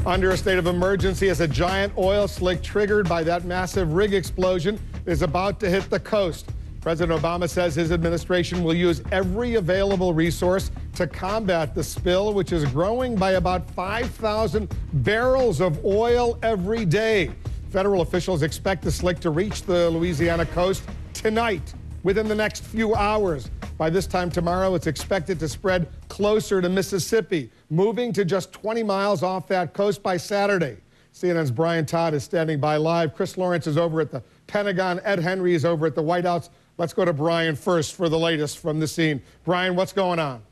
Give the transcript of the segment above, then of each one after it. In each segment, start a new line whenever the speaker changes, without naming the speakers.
Under a state of emergency as a giant oil slick triggered by that massive rig explosion is about to hit the coast. President Obama says his administration will use every available resource to combat the spill, which is growing by about 5,000 barrels of oil every day. Federal officials expect the slick to reach the Louisiana coast tonight, within the next few hours. By this time tomorrow, it's expected to spread closer to Mississippi, moving to just 20 miles off that coast by Saturday. CNN's Brian Todd is standing by live. Chris Lawrence is over at the Pentagon. Ed Henry is over at the White House. Let's go to Brian first for the latest from the scene. Brian, what's going on?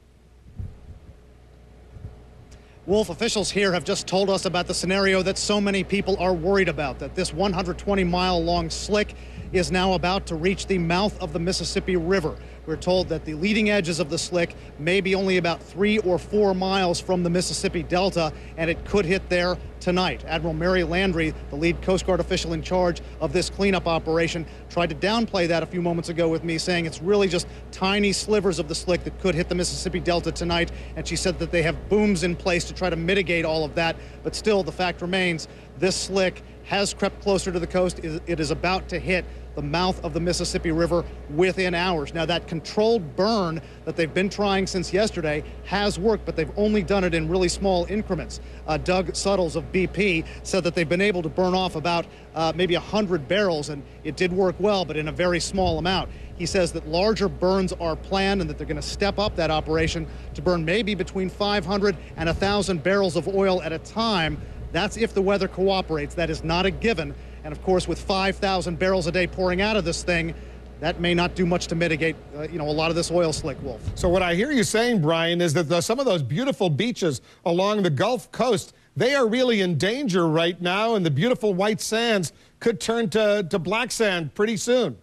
Wolf, officials here have just told us about the scenario that so many people are worried about, that this 120-mile-long slick is now about to reach the mouth of the Mississippi River. We're told that the leading edges of the slick may be only about 3 or 4 miles from the Mississippi Delta, and it could hit there tonight. Admiral Mary Landry, the lead Coast Guard official in charge of this cleanup operation, tried to downplay that a few moments ago with me, saying it's really just tiny slivers of the slick that could hit the Mississippi Delta tonight. And she said that they have booms in place to try to mitigate all of that. But still, the fact remains, this slick has crept closer to the coast. It is about to hit the mouth of the Mississippi River within hours. Now, that controlled burn that they've been trying since yesterday has worked, but they've only done it in really small increments. Doug Suttles of BP said that they've been able to burn off about maybe 100 barrels, and it did work well, but in a very small amount. He says that larger burns are planned and that they're going to step up that operation to burn maybe between 500 and 1,000 barrels of oil at a time. That's if the weather cooperates. That is not a given. And of course, with 5,000 barrels a day pouring out of this thing, that may not do much to mitigate, a lot of this oil slick, Wolf.
So what I hear you saying, Brian, is that some of those beautiful beaches along the Gulf Coast, they are really in danger right now, and the beautiful white sands could turn to black sand pretty soon.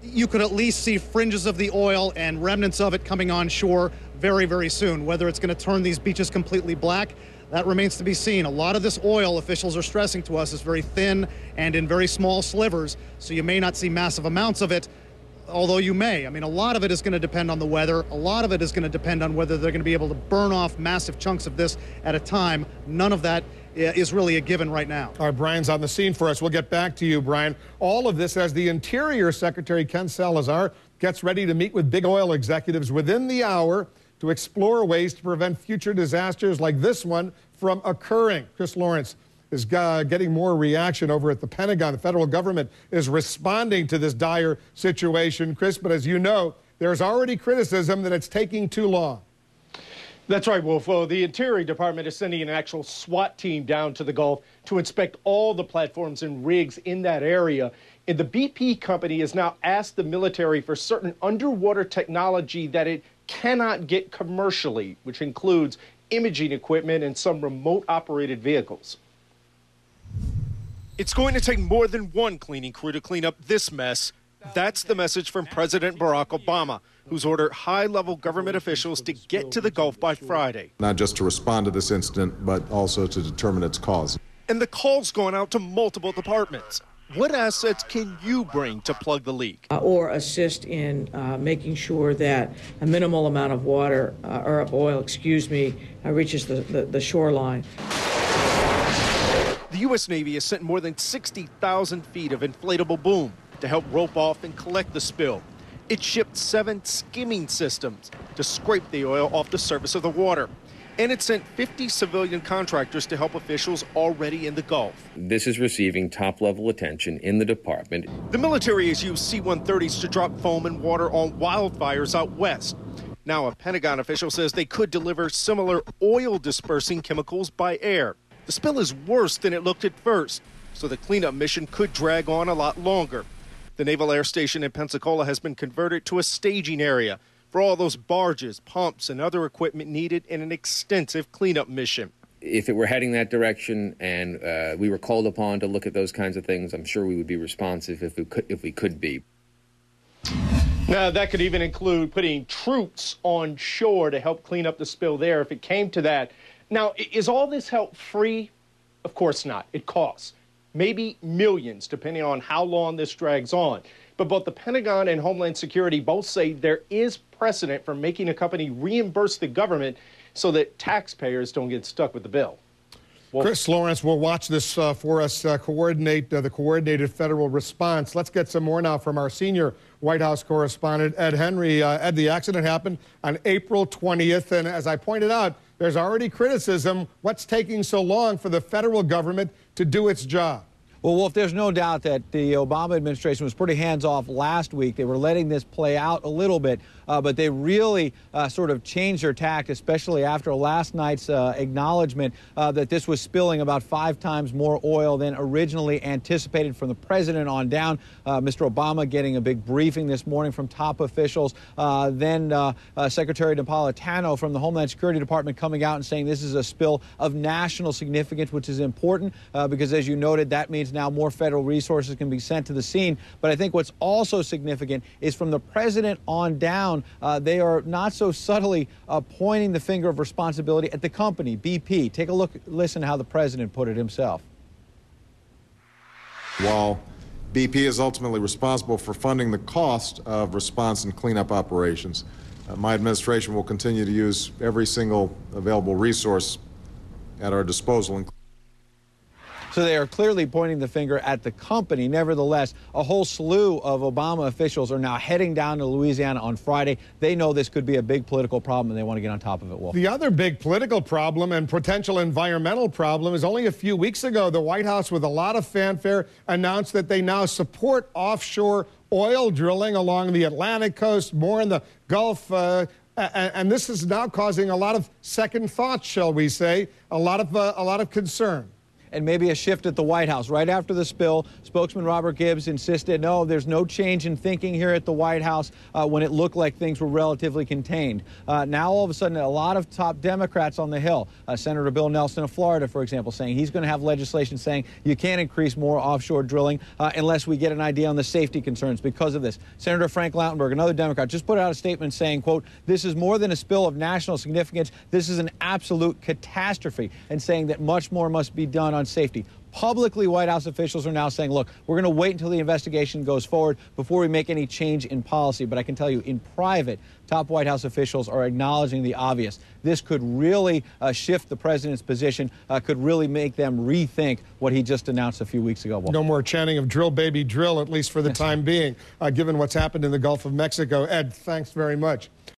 You could at least see fringes of the oil and remnants of it coming on shore very, very soon. Whether it's going to turn these beaches completely black, that remains to be seen. A lot of this oil, officials are stressing to us, is very thin and in very small slivers, so you may not see massive amounts of it, although you may. A lot of it is going to depend on the weather. A lot of it is going to depend on whether they're going to be able to burn off massive chunks of this at a time. None of that is really a given right now.
All right, Brian's on the scene for us. We'll get back to you, Brian. All of this as the Interior Secretary, Ken Salazar, gets ready to meet with big oil executives within the hour to explore ways to prevent future disasters like this one from occurring. Chris Lawrence is getting more reaction over at the Pentagon. The federal government is responding to this dire situation, Chris, but as you know, there's already criticism that it's taking too long.
That's right, Wolf. Well, the Interior Department is sending an actual SWAT team down to the Gulf to inspect all the platforms and rigs in that area. And the BP company has now asked the military for certain underwater technology that it cannot get commercially, which includes imaging equipment and some remote-operated vehicles.
It's going to take more than one cleaning crew to clean up this mess. That's the message from President Barack Obama, who's ordered high-level government officials to get to the Gulf by Friday.
Not just to respond to this incident, but also to determine its cause.
And the call's going out to multiple departments. What assets can you bring to plug the leak?
Or assist in making sure that a minimal amount of water, or of oil, reaches the shoreline.
The U.S. Navy has sent more than 60,000 feet of inflatable boom to help rope off and collect the spill. It shipped 7 skimming systems to scrape the oil off the surface of the water. And it sent 50 civilian contractors to help officials already in the Gulf.
This is receiving top-level attention in the department.
The military has used C-130s to drop foam and water on wildfires out west. Now a Pentagon official says they could deliver similar oil-dispersing chemicals by air. The spill is worse than it looked at first, so the cleanup mission could drag on a lot longer. The Naval Air Station in Pensacola has been converted to a staging area for all those barges, pumps, and other equipment needed in an extensive cleanup mission.
If it were heading that direction and we were called upon to look at those kinds of things, I'm sure we would be responsive if we could be.
Now, that could even include putting troops on shore to help clean up the spill there if it came to that. Now, is all this help free? Of course not. It costs. Maybe millions, depending on how long this drags on. But both the Pentagon and Homeland Security both say there is precedent for making a company reimburse the government so that taxpayers don't get stuck with the bill. Well,
Chris Lawrence will watch this for us, coordinate the coordinated federal response. Let's get some more now from our senior White House correspondent, Ed Henry. Ed, the accident happened on April 20th, and as I pointed out, there's already criticism. What's taking so long for the federal government to do its job?
Well, Wolf, there's no doubt that the Obama administration was pretty hands-off last week. They were letting this play out a little bit, but they really sort of changed their tack, especially after last night's acknowledgement that this was spilling about 5 times more oil than originally anticipated from the president on down. Mr. Obama getting a big briefing this morning from top officials. Then Secretary Napolitano from the Homeland Security Department coming out and saying this is a spill of national significance, which is important because, as you noted, that means now more federal resources can be sent to the scene. But I think what's also significant is from the president on down, they are not so subtly pointing the finger of responsibility at the company, BP. Take a look, listen to how the president put it himself.
While BP is ultimately responsible for funding the cost of response and cleanup operations, my administration will continue to use every single available resource at our disposal.
So they are clearly pointing the finger at the company. Nevertheless, a whole slew of Obama officials are now heading down to Louisiana on Friday. They know this could be a big political problem, and they want to get on top of it, Wolf.
The other big political problem and potential environmental problem is only a few weeks ago, the White House, with a lot of fanfare, announced that they now support offshore oil drilling along the Atlantic coast, more in the Gulf. And this is now causing a lot of second thoughts, shall we say, a lot of concern.
And maybe a shift at the White House. Right after the spill, spokesman Robert Gibbs insisted, no, there's no change in thinking here at the White House when it looked like things were relatively contained. Now, all of a sudden, a lot of top Democrats on the Hill, Senator Bill Nelson of Florida, for example, saying he's going to have legislation saying you can't increase more offshore drilling unless we get an idea on the safety concerns because of this. Senator Frank Lautenberg, another Democrat, just put out a statement saying, quote, this is more than a spill of national significance. This is an absolute catastrophe, and saying that much more must be done on safety. Publicly, White House officials are now saying, look, we're going to wait until the investigation goes forward before we make any change in policy. But I can tell you, in private, top White House officials are acknowledging the obvious. This could really shift the president's position, could really make them rethink what he just announced a few weeks ago.
No more chanting of drill, baby, drill, at least for the time being, given what's happened in the Gulf of Mexico. Ed, thanks very much.